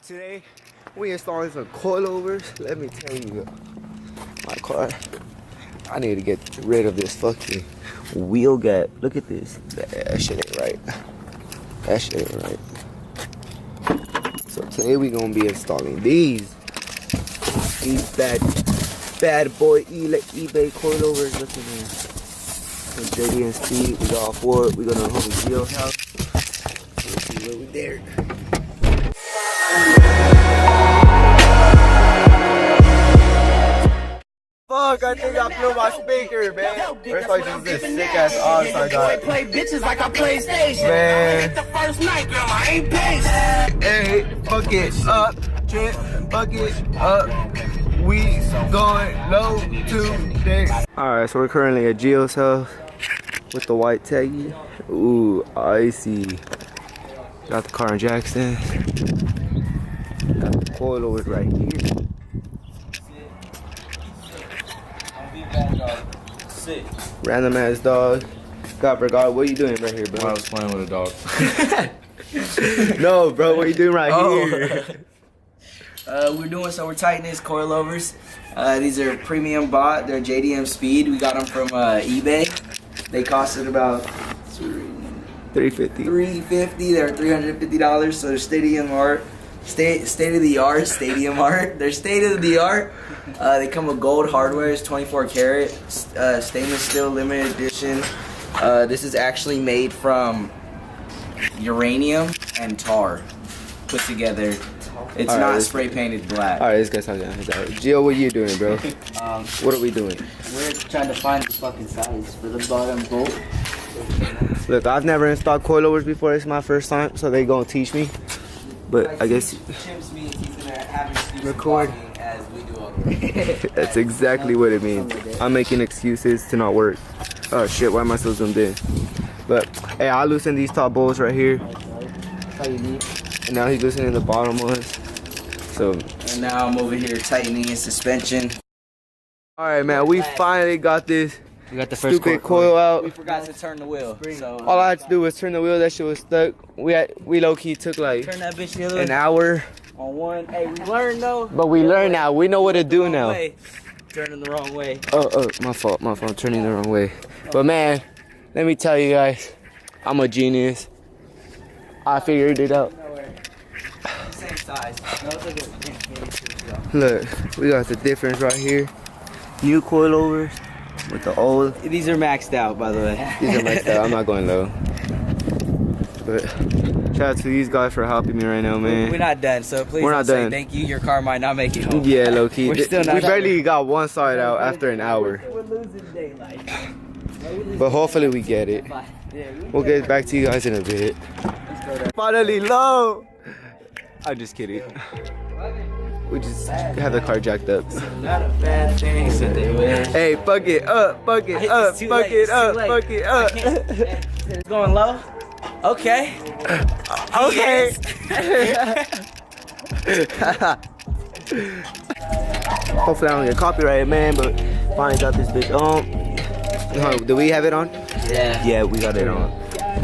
Today, we installing some coilovers. Let me tell you, my car, I need to get rid of this fucking wheel gap. Look at this. That shit ain't right. That shit ain't right. So today we gonna be installing these bad boy eBay coilovers. Look at this. Some JD and Speed. We got all four. We go to the homie Gio's house. Let's see what we there. Fuck, I think I blew my speaker, man. First I just this sick ass odds I got. Play bitches like I play station. Man. The first night, girl, I ain't patient. Hey, bucket up, trip, bucket up. We going low today. Alright, so we're currently at Gio's house with the white taggy. Ooh, icy. Got the car in Jackson. Got the coilovers right here. Random ass dog. God, what are you doing right here, bro? I was playing with a dog. No, bro, what are you doing right here? We're tightening his coilovers. These are premium bought. They're JDM Speed. We got them from eBay. They costed about $350. They're $350. So they're state of the art. They're state of the art. They come with gold hardware. It's 24 karat stainless steel limited edition. This is actually made from uranium and tar put together. It's all not right, spray painted black. Alright, this guy's talking. Gio, what are you doing, bro? What are we doing? We're trying to find the fucking size for the bottom bolt. Look, I've never installed coilovers before. It's my first time, so they gonna teach me. But I guess Chimps means he's gonna have excuses record as we do all. That's exactly what it means. I'm making excuses to not work. Oh shit, why am I so zoomed in? But hey, I loosened these top bolts right here. And now he's loosening the bottom ones. So and now I'm over here tightening his suspension. alright, man, we finally got this. We got the first stupid coil out. We forgot to turn the wheel. So all I had to do was turn the wheel. That shit was stuck. We low key took like turn that bitch the other an hour. On one. Hey, we learned though. But we learn now. We know what to do now. Turning the wrong way. Oh, my fault. Turning the wrong way. But man, let me tell you guys, I'm a genius. I figured it out. Same size. Look, we got the difference right here. New coilovers with the old. These are maxed out, by the way. These are maxed out. I'm not going low. But shout out to these guys for helping me right now, man. We're not done, so please don't say thank you. Your car might not make it home. Yeah, low key. We're still not we barely got one side out after an hour. We're losing daylight. But hopefully we get it. We'll get back to you guys in a bit. Finally low. I'm just kidding. We just have the car jacked up. Not a bad thing. Hey, fuck it up, fuck it up, fuck it up, fuck it up. It's going low? Okay. Okay. Hopefully I don't get copyrighted, man, but finally got this bitch on. Do we have it on? Yeah. Yeah, we got it on.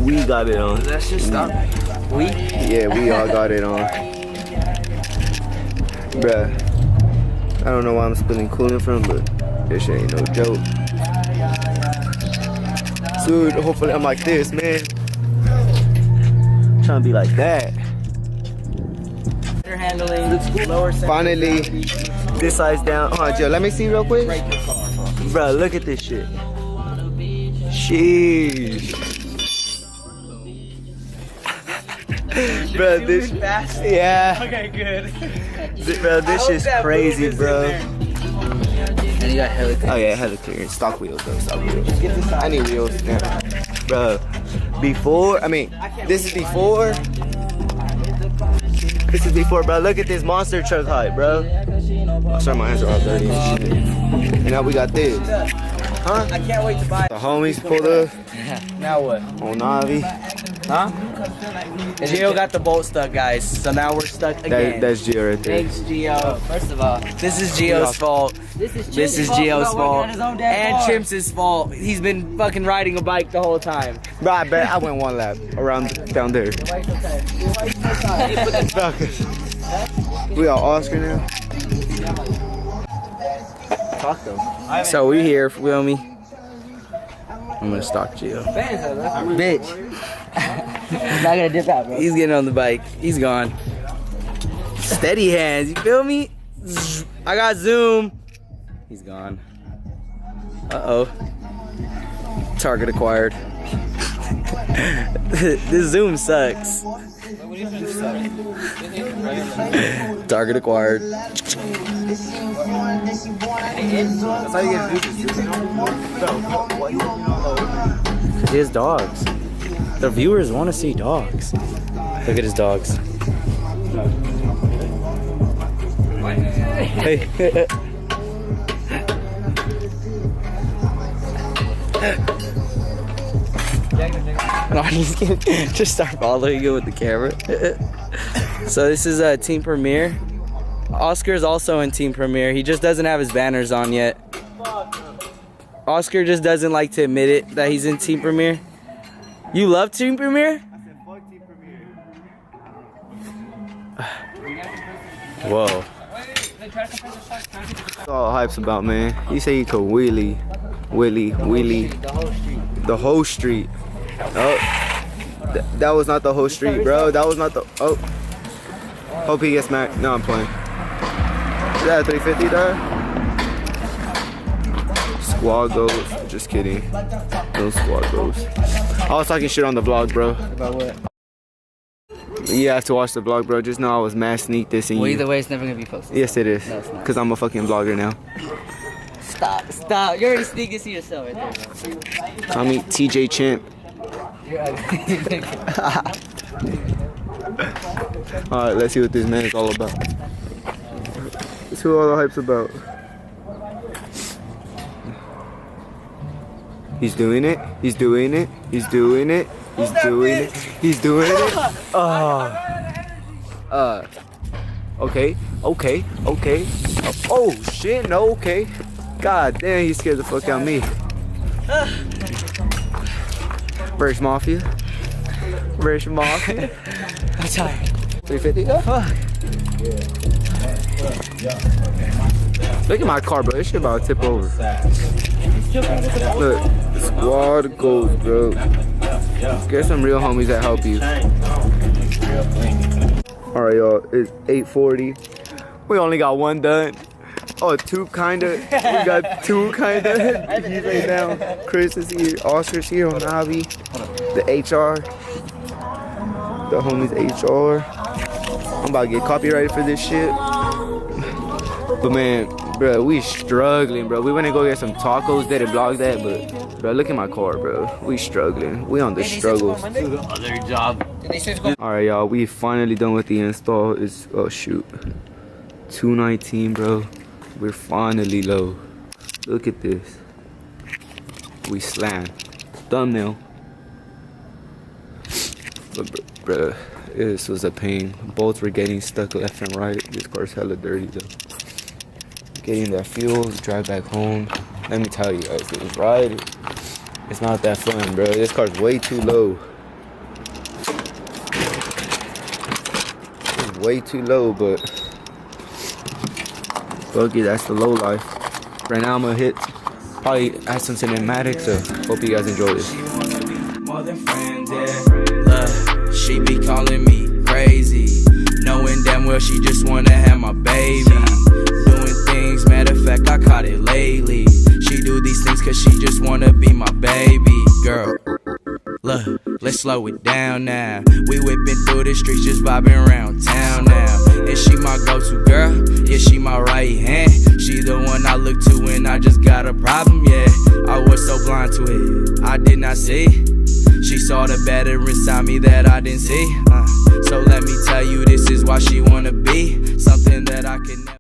We got it on. Does that shit stop? We? Yeah, we all got it on. Bruh, I don't know why I'm spilling coolant from, but this shit ain't no joke. Dude, hopefully I'm like this, man. I'm trying to be like that. They're handling lower center. Finally, this side's down. Hold on, Joe, let me see real quick. Bruh, look at this shit. Sheesh. Bro, this fast. Yeah. Okay, good. Bro, this shit's crazy, bro. And you got hella clearance. Oh yeah, hella clearance. Stock wheels though, stock wheels. I need wheels now. Bro, this is before. This is before, bro. Look at this monster truck height, bro. Oh, sorry, my hands are all dirty and shit. And now we got this. Huh? I can't wait to buy it. The homies pulled up Now what? on Navi. Huh? Gio got the bolt stuck, guys. So now we're stuck again. That's Gio right there. Thanks, Gio. First of all, this is Gio's fault. This is Gio's fault. And Chimps' fault. He's been fucking riding a bike the whole time. Bro, I bet I went one lap around down there. We got Oscar now. Talk though. So we here, feel me? I'm gonna stalk you. Bitch. Not gonna dip out, bro. He's getting on the bike. He's gone. Steady hands, you feel me? I got zoom. He's gone. Uh-oh. Target acquired. This zoom sucks. Target acquired. That's how you get to do this. He has dogs. The viewers want to see dogs. Look at his dogs. Hey. No, I'm just kidding. Just start following you with the camera. So this is a team premiere. Oscar's also in team premiere. He just doesn't have his banners on yet. Oscar just doesn't like to admit it that he's in team premiere. You love team premiere? Whoa. That's all hype's about, man. He said he could wheelie the whole street. Oh, that was not the whole street, bro. That was not the. Oh, hope he gets smacked. No, I'm playing. Is that a 350 though? Squad goes. Just kidding. No squad goes. I was talking shit on the vlog, bro. About what? You have to watch the vlog, bro. Just know I was mad sneak dissing you. Well, either way, it's never gonna be posted. Yes, it is. No, it's not. Cause I'm a fucking vlogger now. Stop. You're already sneaking to yourself right there, bro. Call me TJ Champ. You're ugly. Alright, let's see what this man is all about. Let's see what all the hype's about. He's doing it. He's doing it. He's doing it. He's doing it. He's doing it. Okay. Oh shit, no, okay. God damn, he scared the fuck out of me. British Mafia. I'm tired. 350? Oh, fuck. Look at my car, bro. This shit about to tip over. Look, the squad goes, bro. Get some real homies that help you. Alright, y'all. It's 8:40. We only got one done. Oh, two kinda. We got two kinda. He's right now. Chris is here. Oscar's here on Navi. The HR. The homies HR. I'm about to get copyrighted for this shit. But man, bro, we struggling, bro. We went to go get some tacos. They didn't vlog that, but bro, look at my car, bro. We struggling. We on the struggles. Other job. Alright, y'all. We finally done with the install. It's oh shoot, 219, bro. We're finally low. Look at this. We slam. Thumbnail. But bro, this was a pain. Both were getting stuck left and right. This car's hella dirty though. Getting that fuel, drive back home. Let me tell you guys, this ride, it's not that fun, bro. This car's way too low. It's way too low, but fuck it, that's the low life. Right now I'm gonna hit, probably add some cinematics, so hope you guys enjoy this. More than friends, yeah. She be calling me crazy, knowing damn well she just wanna have my baby. Doing things, matter of fact, I caught it lately. She do these things cause she just wanna be my baby girl. Look, let's slow it down now. We whipping through the streets, just vibing around town now. Is she my go-to girl? Yeah, she my right hand. She the one I look to when I just got a problem, yeah. I was so blind to it, I did not see. She saw the better inside me that I didn't see. So let me tell you, this is why she wanna be something that I can never.